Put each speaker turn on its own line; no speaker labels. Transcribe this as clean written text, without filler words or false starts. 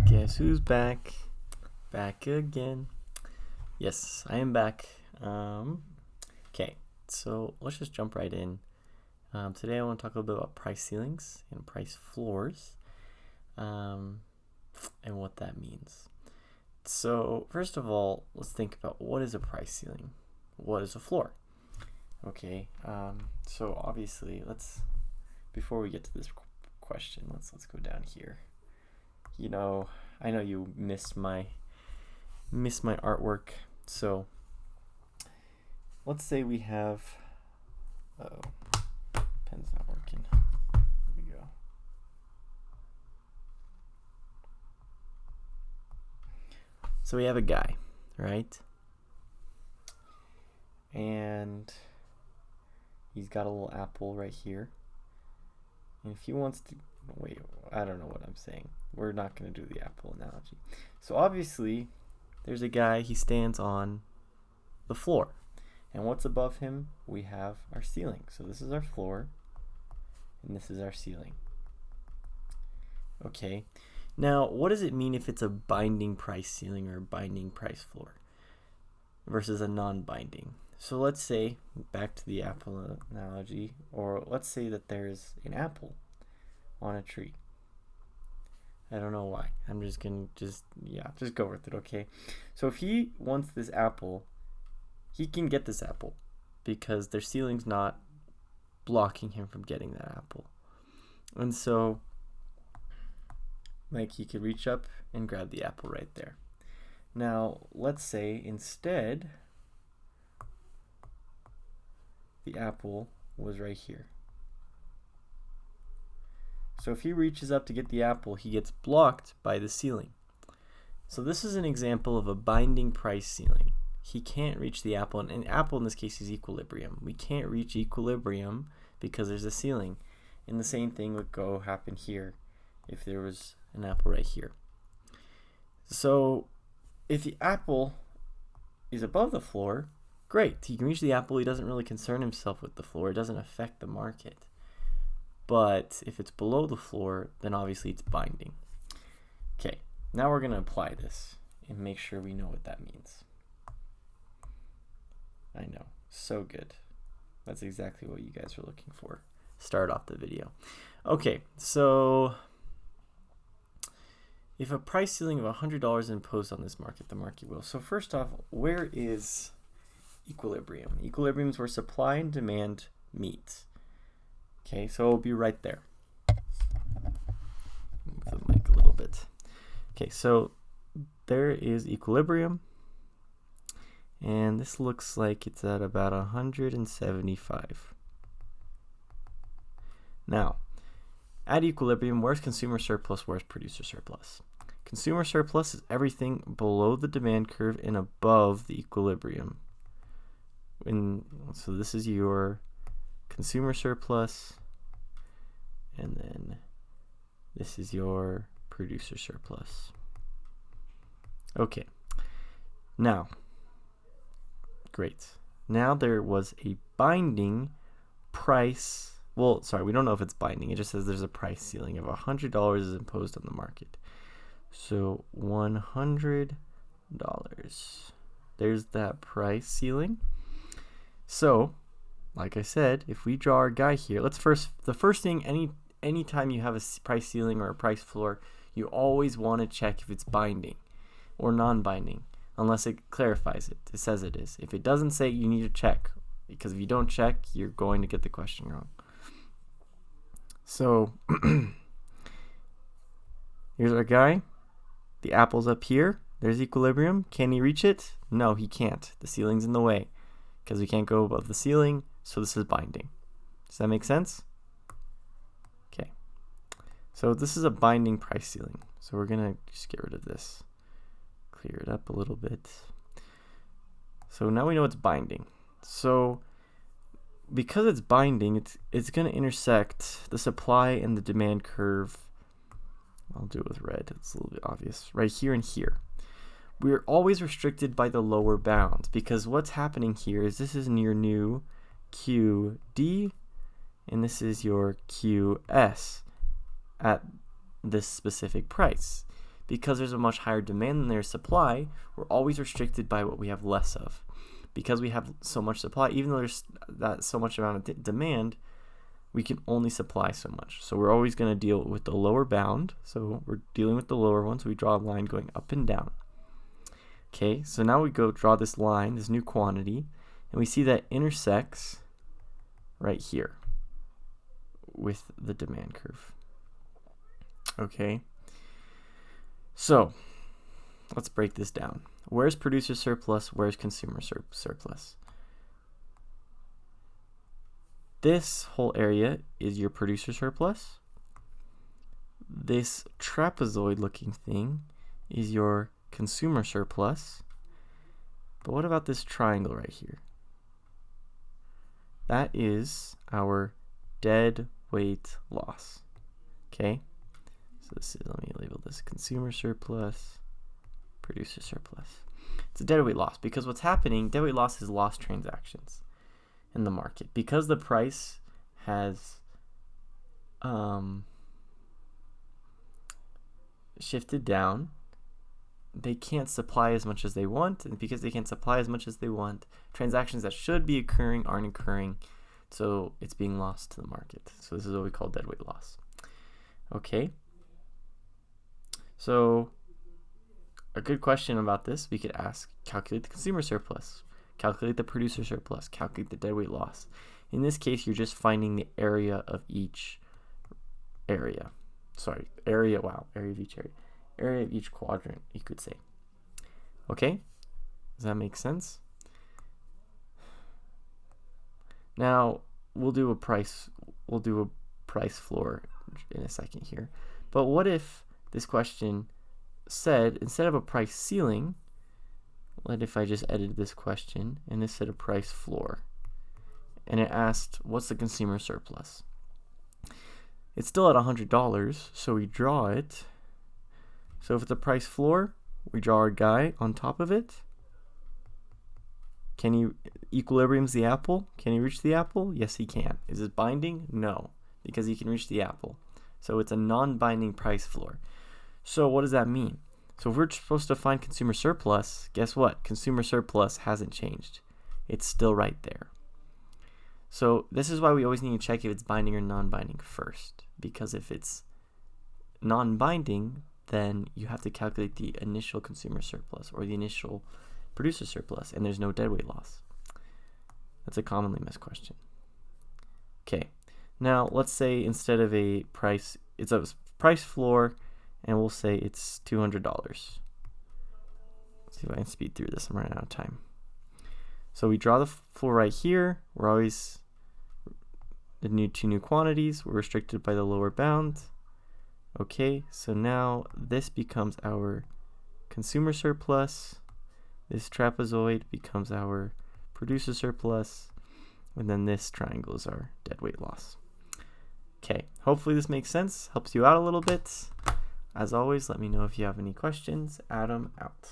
Guess who's back? Back again. Yes, I am back. Okay, so let's just jump right in. Today I want to talk a little bit about price ceilings and price floors, and what that means. So first of all, let's think about what is a price ceiling? What is a floor? Okay, so obviously before we get to this question, let's go down here. I know you missed my artwork, so let's say we have pen's not working. Here we go. So we have a guy, right? And he's got a little apple right here. And if he wants to wait, I don't know what I'm saying. We're not going to do the apple analogy. So obviously, there's a guy, he stands on the floor. And what's above him? We have our ceiling. So this is our floor, and this is our ceiling. Okay. Now, what does it mean if it's a binding price ceiling or a binding price floor versus a non-binding? So let's say, back to the apple analogy, or let's say that there's an apple on a tree. I don't know why. I'm just gonna just go with it, okay? So if he wants this apple, he can get this apple because their ceiling's not blocking him from getting that apple. And so he could reach up and grab the apple right there. Now, let's say instead the apple was right here. So if he reaches up to get the apple, he gets blocked by the ceiling. So this is an example of a binding price ceiling. He can't reach the apple, and apple in this case is equilibrium. We can't reach equilibrium because there's a ceiling. And the same thing would happen here if there was an apple right here. So if the apple is above the floor, great. He can reach the apple. He doesn't really concern himself with the floor. It doesn't affect the market. But if it's below the floor, then obviously it's binding. Okay, now we're going to apply this and make sure we know what that means. I know, so good. That's exactly what you guys are looking for. Start off the video. Okay, so if a price ceiling of $100 is imposed on this market, the market will. So first off, where is equilibrium? Equilibrium is where supply and demand meet. Okay, so it'll be right there. Move the mic a little bit. Okay, so there is equilibrium. And this looks like it's at about 175. Now, at equilibrium, where's consumer surplus, where's producer surplus? Consumer surplus is everything below the demand curve and above the equilibrium. So this is your consumer surplus, and then this is your producer surplus. Okay, now, great. Now there was a binding price, well, sorry, we don't know if it's binding, it just says there's a price ceiling of $100 is imposed on the market. So $100, there's that price ceiling. So, like I said, if we draw our guy here, the first thing, anytime you have a price ceiling or a price floor, you always want to check if it's binding or non-binding, unless it clarifies it. It says it is. If it doesn't say, you need to check, because if you don't check, you're going to get the question wrong. So, here's our guy. The apple's up here. There's equilibrium. Can he reach it? No, he can't. The ceiling's in the way, because we can't go above the ceiling, so this is binding. Does that make sense? Okay. So this is a binding price ceiling. So we're going to just get rid of this. Clear it up a little bit. So now we know it's binding. So because it's binding, it's going to intersect the supply and the demand curve. I'll do it with red. It's a little bit obvious. Right here and here. We're always restricted by the lower bounds, because what's happening here is this is your new QD, and this is your QS at this specific price. because there's a much higher demand than there's supply, we're always restricted by what we have less of. Because we have so much supply, even though there's so much amount of demand, we can only supply so much. So we're always going to deal with the lower bound. So we're dealing with the lower one. So we draw a line going up and down. Okay, so now we go draw this line, this new quantity, and we see that intersects right here with the demand curve. Okay, so let's break this down. Where's producer surplus? Where's consumer surplus? This whole area is your producer surplus. This trapezoid looking thing is your consumer surplus. But what about this triangle right here? That is our dead weight loss. Okay, so this is, let me label this consumer surplus, producer surplus. It's a dead weight loss because what's happening, dead weight loss is lost transactions in the market. Because the price has shifted down, they can't supply as much as they want, and because they can't supply as much as they want, transactions that should be occurring aren't occurring, so it's being lost to the market. So this is what we call dead weight loss. Okay, so a good question about this, we could ask, calculate the consumer surplus, calculate the producer surplus, calculate the dead weight loss. In this case, you're just finding the area of each area. Area of each area. Area of each quadrant, you could say. Okay, does that make sense? Now we'll do a price floor in a second here. But what if this question said, instead of a price ceiling, what if I just edited this question and this said a price floor, and it asked what's the consumer surplus? It's still at $100, so we draw it. So if it's a price floor, we draw our guy on top of it. Can he equilibrium's the apple? Can he reach the apple? Yes, he can. Is it binding? No, because he can reach the apple. So it's a non-binding price floor. So what does that mean? So if we're supposed to find consumer surplus, guess what? Consumer surplus hasn't changed. It's still right there. So this is why we always need to check if it's binding or non-binding first, because if it's non-binding, then you have to calculate the initial consumer surplus or the initial producer surplus, and there's no dead weight loss. That's a commonly missed question. Okay, now let's say instead of a price, it's a price floor, and we'll say it's $200. Let's see if I can speed through this. I'm running out of time. So we draw the floor right here. We're always the two new quantities. We're restricted by the lower bound. Okay, so now this becomes our consumer surplus. This trapezoid becomes our producer surplus. And then this triangle is our dead weight loss. Okay, hopefully this makes sense, helps you out a little bit. As always, let me know if you have any questions. Adam out.